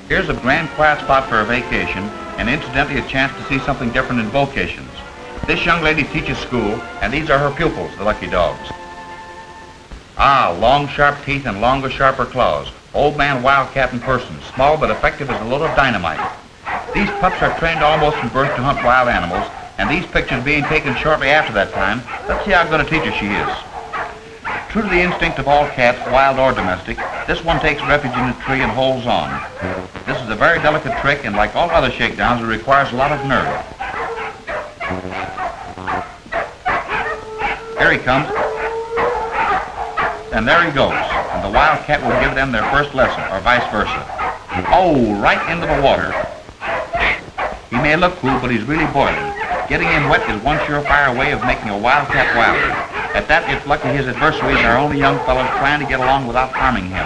Here's a grand quiet spot for a vacation, and incidentally a chance to see something different in vocations. This young lady teaches school, and these are her pupils, the lucky dogs. Ah, long sharp teeth and longer, sharper claws. Old man wildcat in person, small but effective as a load of dynamite. These pups are trained almost from birth to hunt wild animals, and these pictures being taken shortly after that time, let's see how good a teacher she is. True to the instinct of all cats, wild or domestic, this one takes refuge in a tree and holds on. This is a very delicate trick, and like all other shakedowns, it requires a lot of nerve. Here he comes, and there he goes, and the wildcat will give them their first lesson, or vice versa. Oh, right into the water. He may look cool, but he's really boiling. Getting him wet is one surefire way of making a wildcat wilder. At that, it's lucky his adversaries are only young fellows trying to get along without harming him.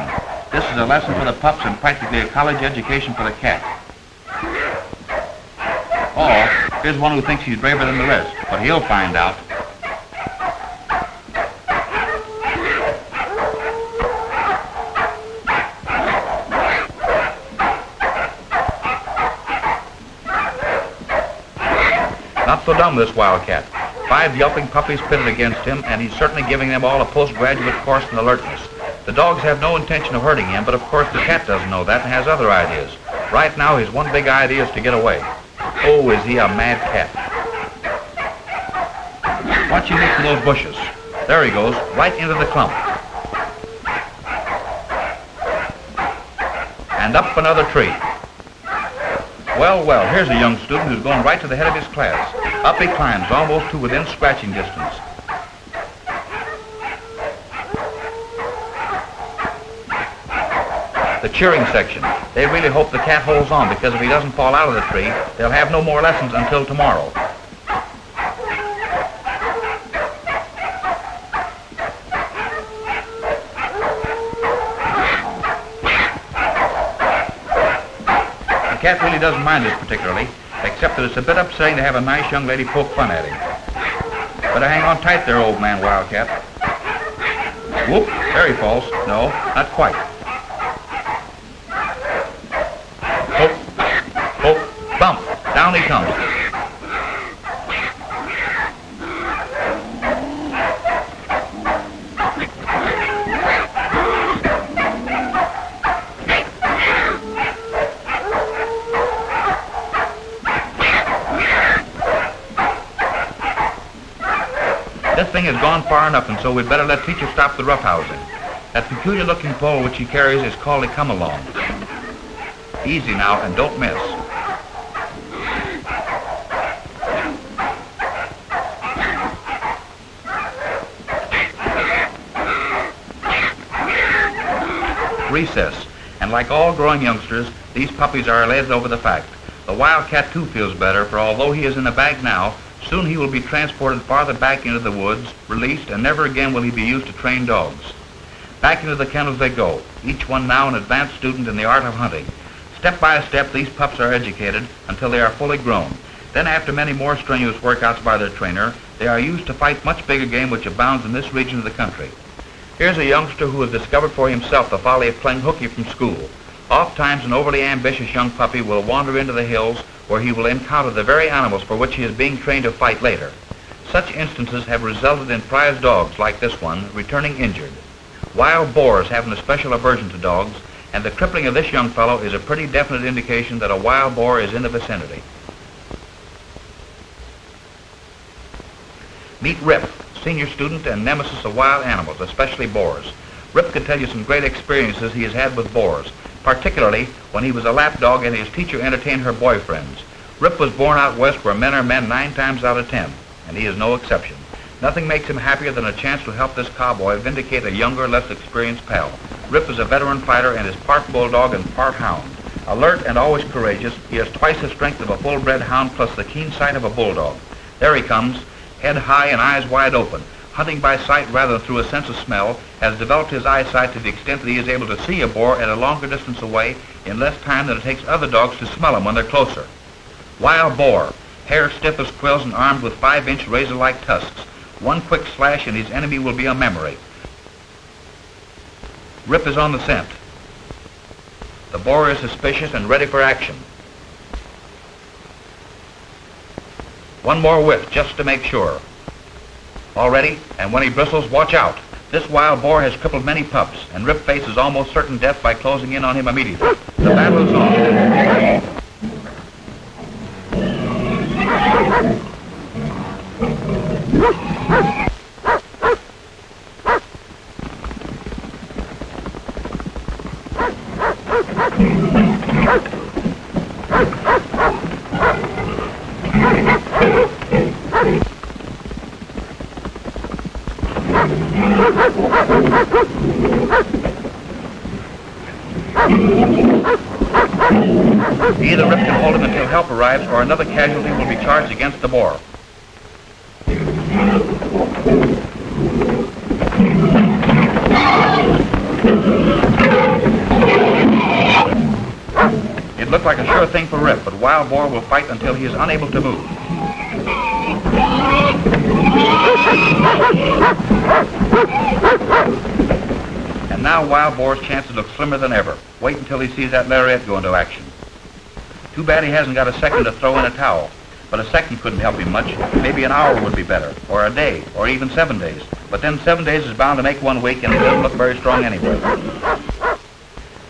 This is a lesson for the pups and practically a college education for the cat. Oh, here's one who thinks he's braver than the rest, but he'll find out. Not so dumb, this wildcat. 5 yelping puppies pitted against him, and he's certainly giving them all a postgraduate course in alertness. The dogs have no intention of hurting him, but of course the cat doesn't know that and has other ideas. Right now, his one big idea is to get away. Oh, is he a mad cat. Watch him look for those bushes. There he goes, right into the clump. And up another tree. Well, well, here's a young student who's going right to the head of his class. Up he climbs, almost to within scratching distance. The cheering section. They really hope the cat holds on, because if he doesn't fall out of the tree, they'll have no more lessons until tomorrow. The cat really doesn't mind this particularly, except that it's a bit upsetting to have a nice young lady poke fun at him. Better hang on tight there, old man wildcat. Whoop, there he falls. No, not quite. Poke, poke, bump, down he comes. This thing has gone far enough, and so we'd better let teacher stop the roughhousing. That peculiar-looking pole which he carries is called a come-along. Easy now, and don't miss. Recess. And like all growing youngsters, these puppies are elated over the fact. The wildcat too feels better, for although he is in a bag now, soon he will be transported farther back into the woods, released, and never again will he be used to train dogs. Back into the kennels they go, each one now an advanced student in the art of hunting. Step by step, these pups are educated until they are fully grown. Then, after many more strenuous workouts by their trainer, they are used to fight much bigger game which abounds in this region of the country. Here's a youngster who has discovered for himself the folly of playing hooky from school. Oftentimes, an overly ambitious young puppy will wander into the hills where he will encounter the very animals for which he is being trained to fight later. Such instances have resulted in prize dogs like this one returning injured. Wild boars have an especial aversion to dogs, and the crippling of this young fellow is a pretty definite indication that a wild boar is in the vicinity. Meet Rip, senior student and nemesis of wild animals, especially boars. Rip could tell you some great experiences he has had with boars, particularly when he was a lap dog and his teacher entertained her boyfriends. Rip was born out west where men are men 9 times out of 10, and he is no exception. Nothing makes him happier than a chance to help this cowboy vindicate a younger, less experienced pal. Rip is a veteran fighter and is part bulldog and part hound. Alert and always courageous, he has twice the strength of a full-bred hound plus the keen sight of a bulldog. There he comes, head high and eyes wide open. Hunting by sight rather than through a sense of smell, has developed his eyesight to the extent that he is able to see a boar at a longer distance away in less time than it takes other dogs to smell him when they're closer. Wild boar, hair stiff as quills and armed with 5-inch razor-like tusks. One quick slash and his enemy will be a memory. Rip is on the scent. The boar is suspicious and ready for action. One more whiff just to make sure. All ready, and when he bristles, watch out. This wild boar has crippled many pups, and Rip faces almost certain death by closing in on him immediately. The battle is on. Either Rip can hold him until help arrives, or another casualty will be charged against the boar. It looked like a sure thing for Rip, but Wild Boar will fight until he is unable to move. And now Wild Boar's chances look slimmer than ever. Wait until he sees that lariat go into action. Too bad he hasn't got a second to throw in a towel. But a second couldn't help him much. Maybe an hour would be better, or a day, or even 7 days. But then 7 days is bound to make 1 week, and he doesn't look very strong anyway.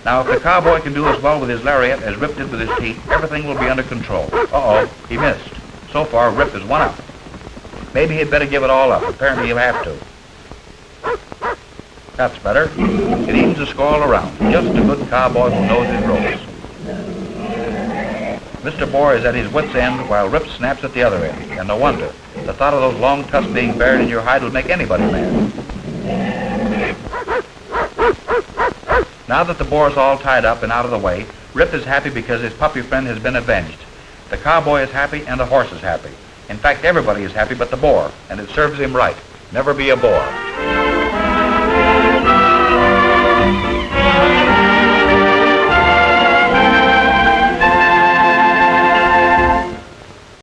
Now, if the cowboy can do as well with his lariat as Rip did with his teeth, everything will be under control. Uh-oh, he missed. So far, Rip is 1 up. Maybe he'd better give it all up. Apparently he'll have to. That's better. It evens the score all around. Just a good cowboy who knows his ropes. Mr. Boar is at his wit's end while Rip snaps at the other end. And no wonder. The thought of those long tusks being buried in your hide will make anybody mad. Now that the boar is all tied up and out of the way, Rip is happy because his puppy friend has been avenged. The cowboy is happy and the horse is happy. In fact, everybody is happy but the boar, and it serves him right. Never be a bore.